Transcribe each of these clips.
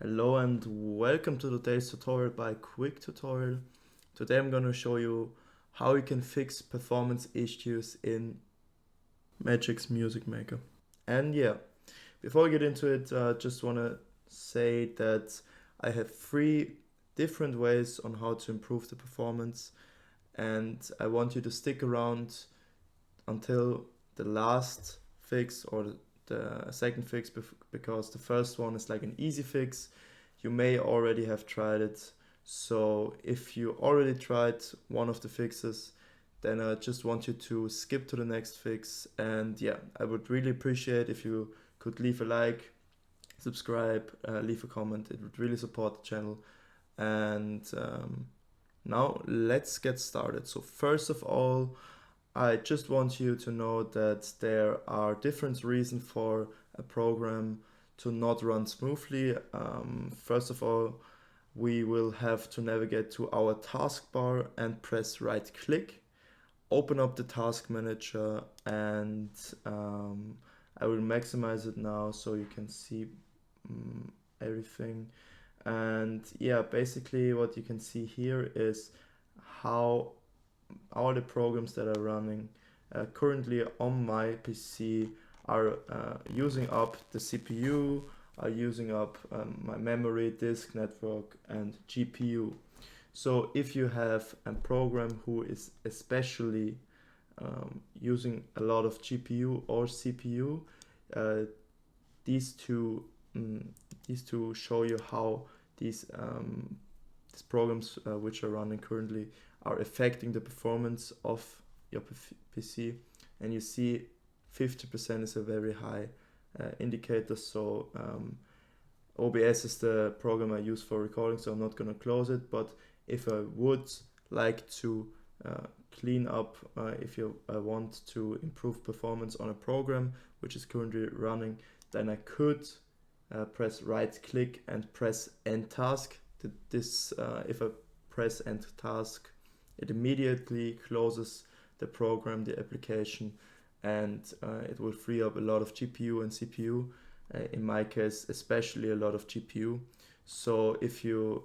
Hello and welcome to today's tutorial by Quick Tutorial. Today I'm going to show you how you can fix performance issues in Magix Music Maker. And yeah, before I get into it, I just want to say that I have 3 different ways on how to improve the performance, and I want you to stick around until the last fix or the second fix, because the first one is like an easy fix. You may already have tried it. So if you already tried one of the fixes, then I just want you to skip to the next fix. And yeah, I would really appreciate if you could leave a like, subscribe, leave a comment. It would really support the channel. And now let's get started. So first of all, I just want you to know that there are different reasons for a program to not run smoothly. First of all, we will have to navigate to our taskbar and press right click, open up the task manager, and I will maximize it now so you can see everything. And yeah, basically what you can see here is how all the programs that are running currently on my PC are using up the CPU, are using up my memory, disk network, and GPU. So if you have a program who is especially using a lot of GPU or CPU, uh, these two show you how these programs which are running currently are affecting the performance of your PC. And you see 50% is a very high indicator. So OBS is the program I use for recording, so I'm not going to close it. But if I would like to clean up, if you want to improve performance on a program which is currently running, then I could press right click and press end task. If I press end task, it immediately closes the program, the application, and it will free up a lot of GPU and CPU. In my case, especially a lot of GPU. So if you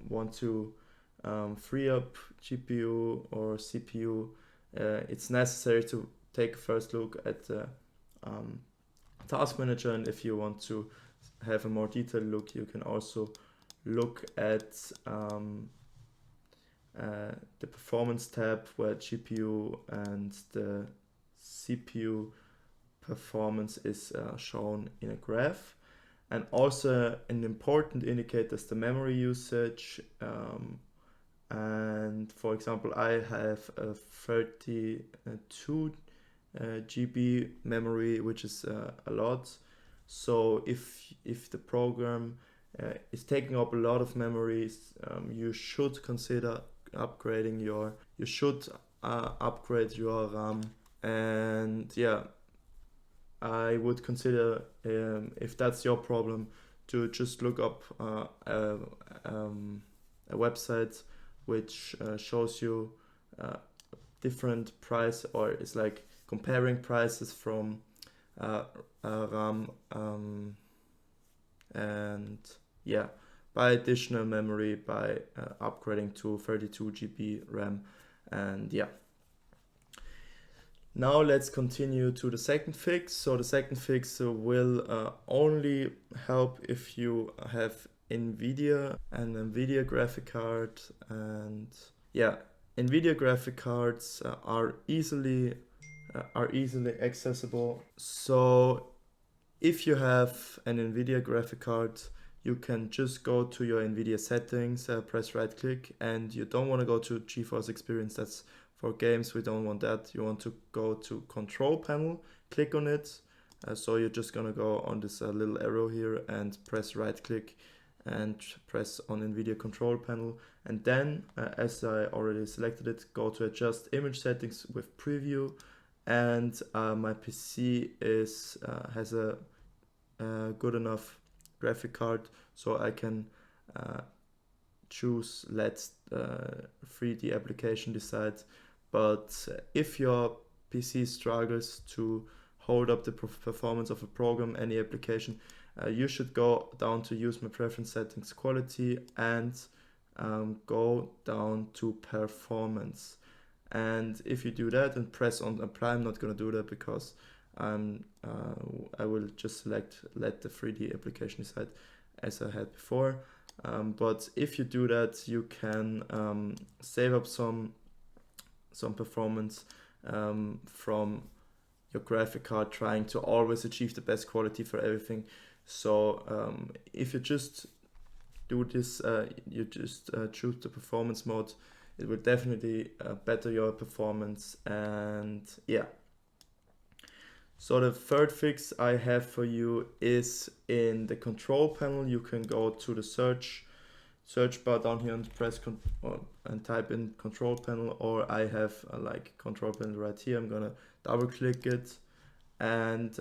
want to free up GPU or CPU, it's necessary to take a first look at the task manager. And if you want to have a more detailed look, you can also look at the performance tab, where GPU and the CPU performance is shown in a graph. And also an important indicator is the memory usage. And for example, I have a 32 GB memory, which is a lot. So if the program is taking up a lot of memories, you should consider upgrading upgrade your RAM. And yeah, I would consider, if that's your problem, to just look up a website which shows you different price, or it's like comparing prices from RAM and yeah, buy additional memory by upgrading to 32 GB RAM. And yeah, now let's continue to the second fix. So the second fix will only help if you have Nvidia and Nvidia graphic card. And yeah, Nvidia graphic cards are easily accessible. So if you have an Nvidia graphic card, you can just go to your Nvidia settings, press right click, and you don't want to go to GeForce Experience. That's for games. We don't want that. You want to go to control panel, click on it. So you're just gonna go on this little arrow here and press right click and press on Nvidia control panel. And then, as I already selected it, go to adjust image settings with preview. And my PC has a good enough graphic card, so I can choose let 3D application decide. But if your PC struggles to hold up the performance of a program, any application, you should go down to use my preference settings quality and go down to performance. And if you do that and press on apply, I'm not going to do that because I will just let the 3D application decide as I had before. But if you do that, you can save up some performance from your graphic card, trying to always achieve the best quality for everything. So if you just do this, you just choose the performance mode, it will definitely better your performance. And yeah, so the third fix I have for you is in the control panel. You can go to the search bar down here and press and type in control panel, or I have like control panel right here. I'm gonna double click it, and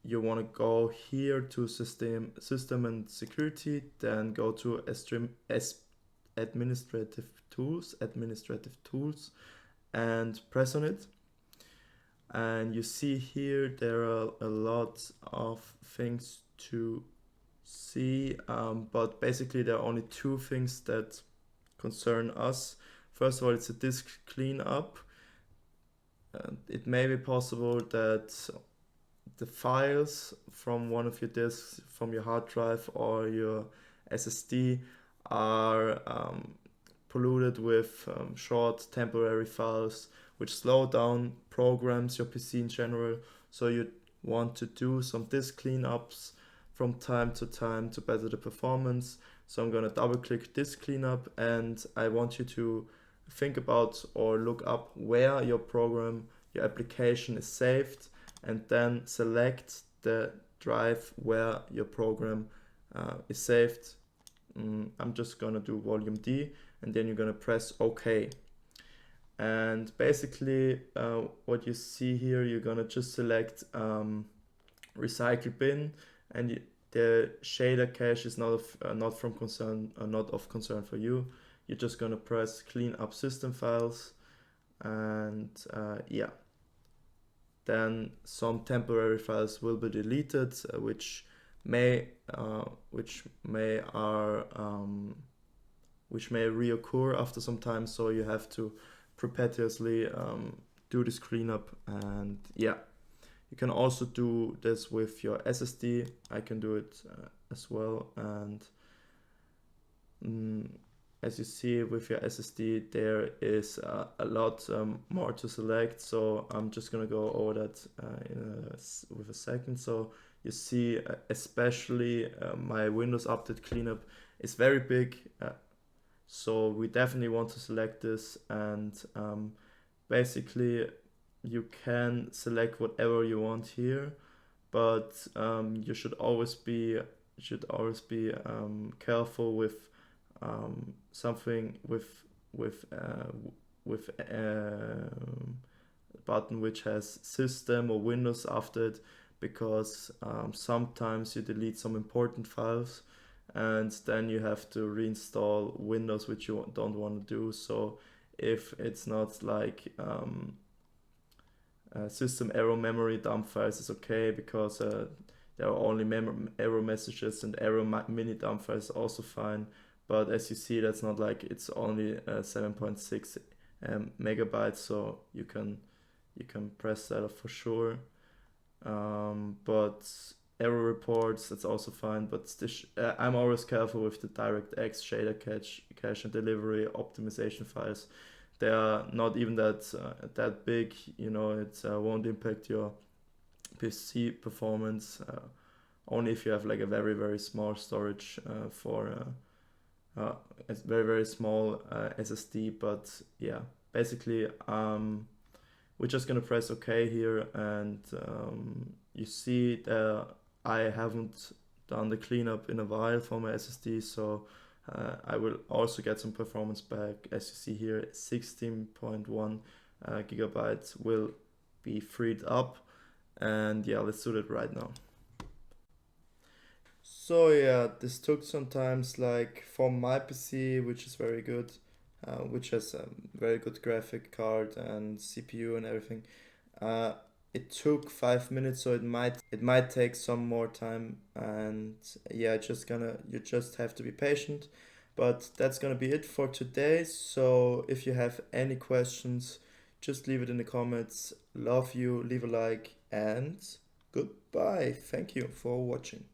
you want to go here to system and security, then go to administrative tools and press on it. And you see here there are a lot of things to see, but basically there are only two things that concern us. First of all, it's a disk cleanup. It may be possible that the files from one of your disks, from your hard drive or your SSD, are polluted with short temporary files which slow down programs, your PC in general. So you want to do some disk cleanups from time to time to better the performance. So I'm going to double click disk cleanup, and I want you to think about or look up where your program, your application is saved, and then select the drive where your program is saved. I'm just gonna do volume D, and then you're gonna press OK. And basically what you see here, you're gonna just select recycle bin, and the shader cache is not of concern for you. You're just gonna press clean up system files, and yeah, then some temporary files will be deleted, which may reoccur after some time. So you have to perpetuously do this cleanup. And yeah, you can also do this with your SSD. I can do it as well. And as you see with your SSD, there is a lot more to select. So I'm just gonna go over that with a second. So you see, especially my Windows Update cleanup is very big. So we definitely want to select this, and basically you can select whatever you want here, but you should always be careful with something with a button which has system or Windows after it, because sometimes you delete some important files and then you have to reinstall Windows, which you don't want to do. So if it's not like system error memory dump files is okay, because there are only error messages, and error mini dump files also fine. But as you see, that's not like, it's only 7.6 megabytes, so you can press that off for sure. But error reports, that's also fine. But I'm always careful with the DirectX shader cache and delivery optimization files. They are not even that big, you know. It won't impact your PC performance, only if you have like a very, very small storage for a very, very small SSD. But yeah, basically we're just gonna press OK here, and you see that I haven't done the cleanup in a while for my SSD, so I will also get some performance back. As you see here, 16.1 gigabytes will be freed up, and yeah, let's do that right now. So yeah, this took some time. Like for my PC, which is very good, which has a very good graphic card and CPU and everything, it took 5 minutes, so it might take some more time, and yeah, you just have to be patient. But that's gonna be it for today. So if you have any questions, just leave it in the comments. Love you, leave a like, and goodbye. Thank you for watching.